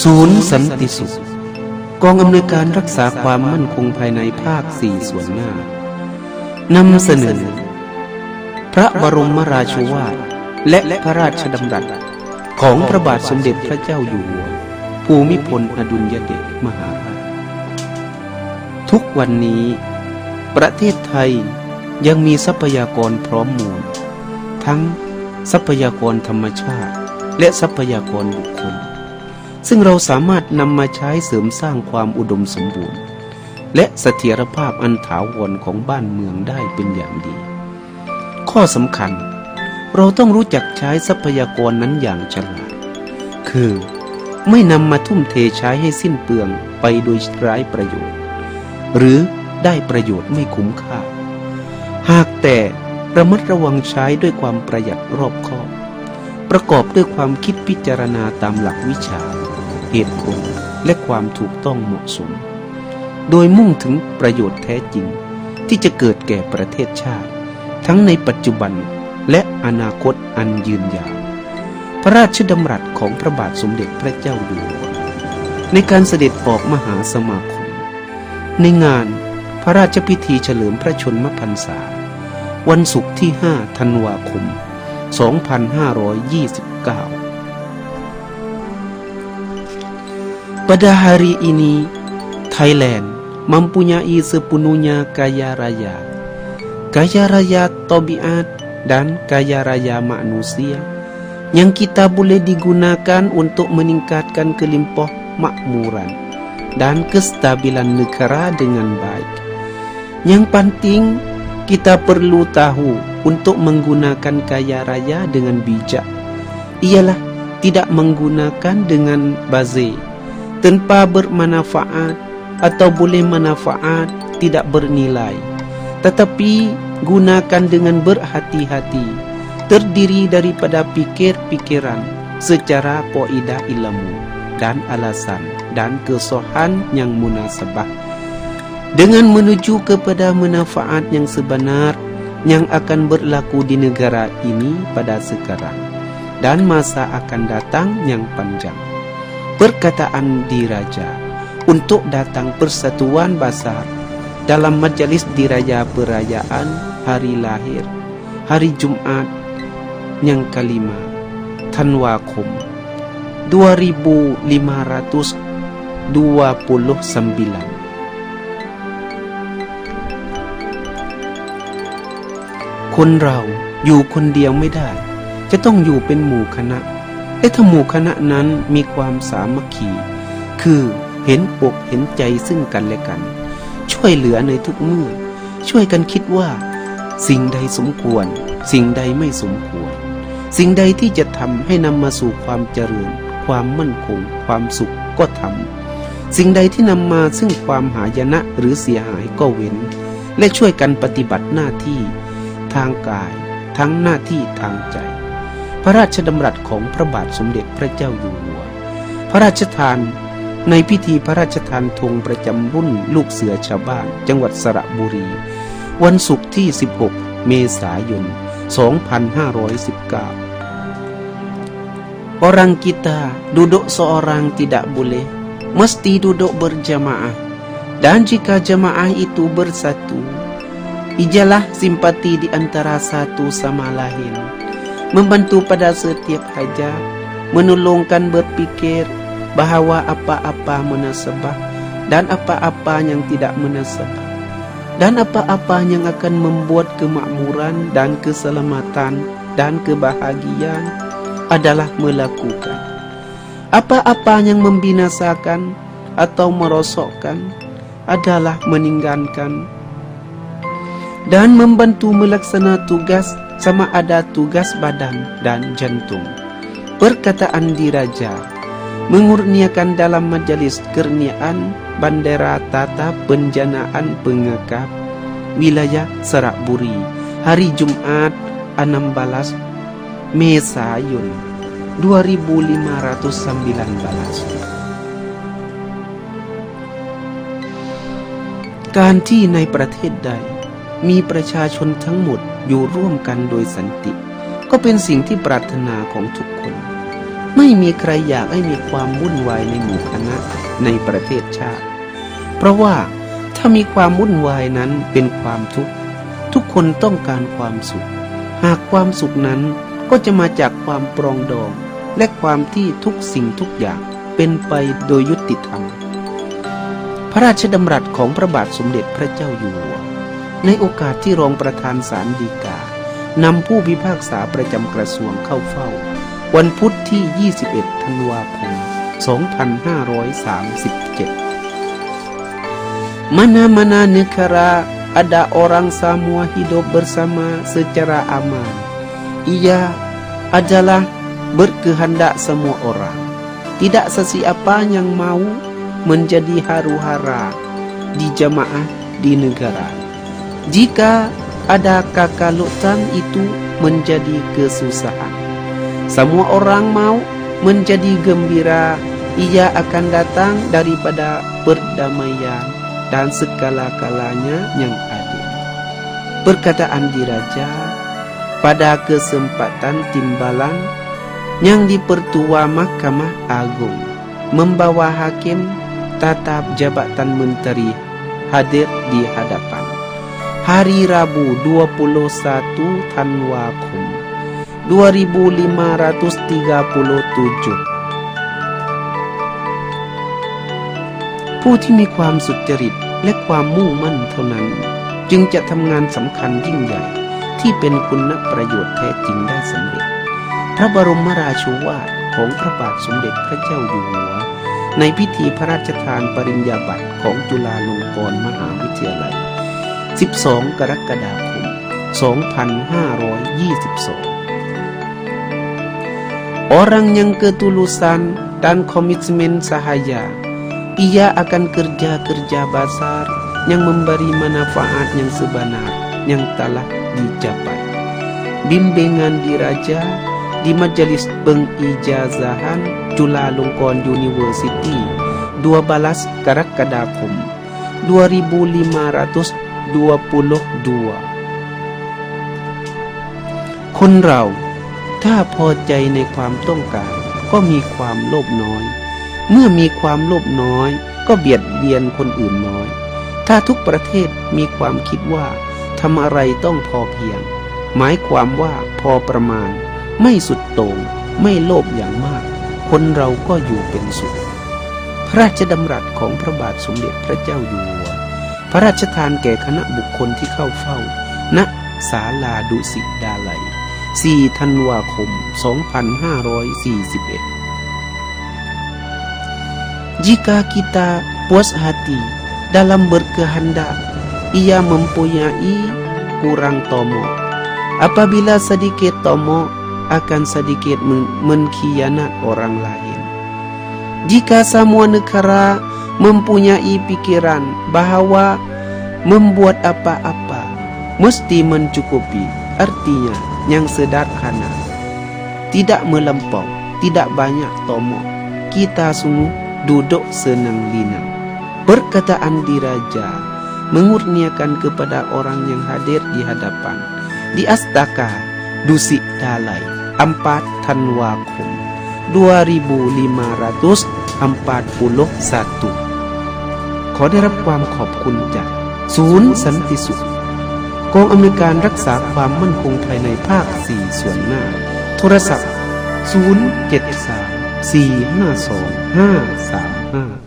ศูนย์สันติสุขกองอำนวยการรักษาความมั่นคงภายในภาค 4 ส่วนหน้านำเสนอพระบรมราโชวาทและพระราชดำรัสของพระบาทสมเด็จพระเจ้าอยู่หัวภูมิพลอดุลยเดชมหาราชทุกวันนี้ประเทศไทยยังมีทรัพยากรพร้อมมูลทั้งทรัพยากรธรรมชาติและทรัพยากรบุคคลซึ่งเราสามารถนำมาใช้เสริมสร้างความอุดมสมบูรณ์และเสถียรภาพอันถาวรของบ้านเมืองได้เป็นอย่างดีข้อสำคัญเราต้องรู้จักใช้ทรัพยากรนั้นอย่างฉลาดคือไม่นำมาทุ่มเทใช้ให้สิ้นเปลืองไปโดยไร้ประโยชน์หรือได้ประโยชน์ไม่คุ้มค่าหากแต่ระมัดระวังใช้ด้วยความประหยัดรอบคอบประกอบด้วยความคิดพิจารณาตามหลักวิชาเหตุผลและความถูกต้องเหมาะสมโดยมุ่งถึงประโยชน์แท้จริงที่จะเกิดแก่ประเทศชาติทั้งในปัจจุบันและอนาคตอันยืนยาวพระราชดำรัสของพระบาทสมเด็จพระเจ้าอยู่หัวในการเสด็จออกมหาสมาคมในงานพระราชพิธีเฉลิมพระชนมพรรษาวันศุกร์ที่ 5 ธันวาคม 2529 Pada hari ini, Thailand mempunyai sepenuhnya kaya raya tabiat dan kaya raya manusia yang kita boleh digunakan untuk meningkatkan kelimpah makmuran dan kestabilan negara dengan baik. Yang penting, kita perlu tahu untuk menggunakan kaya raya dengan bijak. Ialah tidak menggunakan dengan bazir tanpa bermanfaat atau boleh manfaat tidak bernilai, tetapi gunakan dengan berhati-hati, terdiri daripada pikir-pikiran secara kaidah ilmu dan alasan dan kesohan yang munasabah dengan menuju kepada manfaat yang sebenar yang akan berlaku di negara ini pada sekarang dan masa akan datang yang panjang. Perkataan diraja untuk datang persatuan besar dalam majelis diraja perayaan hari lahir hari Jumat yang kelima Thanwakom 2529 คนเราอยู่คนเดียวไม่ได้จะต้องอยู่เป็นหมู่คณะและถ้าหมู่คณะนั้นมีความสามัคคีคือเห็นอกเห็นใจซึ่งกันและกันช่วยเหลือในทุกเมื่อช่วยกันคิดว่าสิ่งใดสมควรสิ่งใดไม่สมควรสิ่งใดที่จะทำให้นำมาสู่ความเจริญความมั่นคงความสุขก็ทำสิ่งใดที่นำมาซึ่งความหายนะหรือเสียหายก็เว้นและช่วยกันปฏิบัติหน้าที่ทางกายทั้งหน้าที่ทางใจพระราชดำรัสของพระบาทสมเด็จพระเจ้าอยู่หัวพระราชทานในพิธีพระราชทานธงประจำรุ่นลูกเสือชาวบ้านจังหวัดสระบุรีวันศุกร์ที่ 16 เมษายน 2519 Orang kita duduk seorang tidak boleh mesti duduk berjamaah dan jika jamaah itu bersatu ijalah simpati di antara satu sama lain membantu pada setiap hajat menolongkan berpikir bahwa apa-apa munasabah dan apa-apa yang tidak munasabah dan apa-apa yang akan membuat kemakmuran dan keselamatan dan kebahagiaan adalah melakukan apa-apa yang membinasakan atau merosokkan adalah meninggalkan dan membantu melaksana tugas sama ada tugas badan dan jantung. Perkataan diraja mengurniakan dalam majelis kerniaan bandera tata penjanaan pengakap wilayah Serakburi hari Jumat 16 Mesayun 2519 การที่ในประเทศใดมีประชาชนทั้งหมดอยู่ร่วมกันโดยสันติก็เป็นสิ่งที่ปรารถนาของทุกคน ไม่มีใครอยากให้มีความวุ่นวายในหมู่คณะในประเทศชาติเพราะว่าถ้ามีความวุ่นวายนั้นเป็นความทุกข์ทุกคนต้องการความสุขหากความสุขนั้นก็จะมาจากความปรองดองและความที่ทุกสิ่งทุกอย่างเป็นไปโดยยุติธรรมพระราชดำรัสของพระบาทสมเด็จพระเจ้าอยู่หัวในโอกาสที่รองประธานศาลฎีกานำผู้พิพากษาประจำกระทรวงเข้าเฝ้าวันพุธที่ 21 ธันวาคม 2537 Mana-mana negara ada orang semua hidup bersama secara aman. Ia adalah berkehendak semua orang. Tidak sesiapa yang mau menjadi huru-hara di jamaah di negara. Jika ada kekalutan itu menjadi kesusahan. Semua orang mau menjadi gembira, ia akan datang daripada perdamaian dan segala-galanya yang adil. Perkataan diraja pada kesempatan timbalan yang dipertua Mahkamah Agung membawa hakim tatap jabatan menteri hadir di hadapan hari Rabu 21 Tanuakum 2537 ผู้ที่มีความสุจริตและความมุ่งมั่นเท่านั้นจึงจะทำงานสำคัญยิ่งใหญ่ที่เป็นคุณประโยชน์แท้จริงได้สำเร็จพระบรมราโชวาทของพระบาทสมเด็จพระเจ้าอยู่หัวในพิธีพระราชทานปริญญาบัตรของจุฬาลงกรณ์มหาวิทยาลัย12 กรกฎาคม 2522 Orang yang ketulusan dan komitmen sahaya, ia akan kerja-kerja besar yang memberi manfaat yang sebenar yang telah dicapai. Bimbingan diraja di Majelis Pengijazahan Chulalongkorn University 12 Karakadakum 2522 คนเราถ้าพอใจในความต้องการก็มีความโลภน้อยเมื่อมีความโลภน้อยก็เบียดเบียนคนอื่นน้อยถ้าทุกประเทศมีความคิดว่าทำอะไรต้องพอเพียงหมายความว่าพอประมาณไม่สุดโต่งไม่โลภอย่างมากคนเราก็อยู่เป็นสุขพระราชดำรัสของพระบาทสมเด็จพระเจ้าอยู่หัวพระราชทานแก่คณะบุคคลที่เข้าเฝ้าณศาลาดุสิตดาลัย4 ธันวาคม 2541 Jika kita puas hati dalam berkehendak, ia mempunyai kurang tomo. Apabila sedikit tomo, akan sedikit mengkhianat orang lain. Jika semua negara mempunyai pikiran bahwa membuat apa-apa mesti mencukupi, artinya yang sederhana, tidak melampau, tidak banyak tomo, kita sungguh duduk senang-linang. Perkataan diraja mengurniakan kepada orang yang hadir di hadapan di Astaka Dusit Dalai 4 Tanuakum 2541 ขอได้รับความขอบคุณจากศูนย์สันติสุขกองอำนวยการรักษาความมั่นคงภายในภาค 4 ส่วนหน้าโทรศัพท์ 073 452 535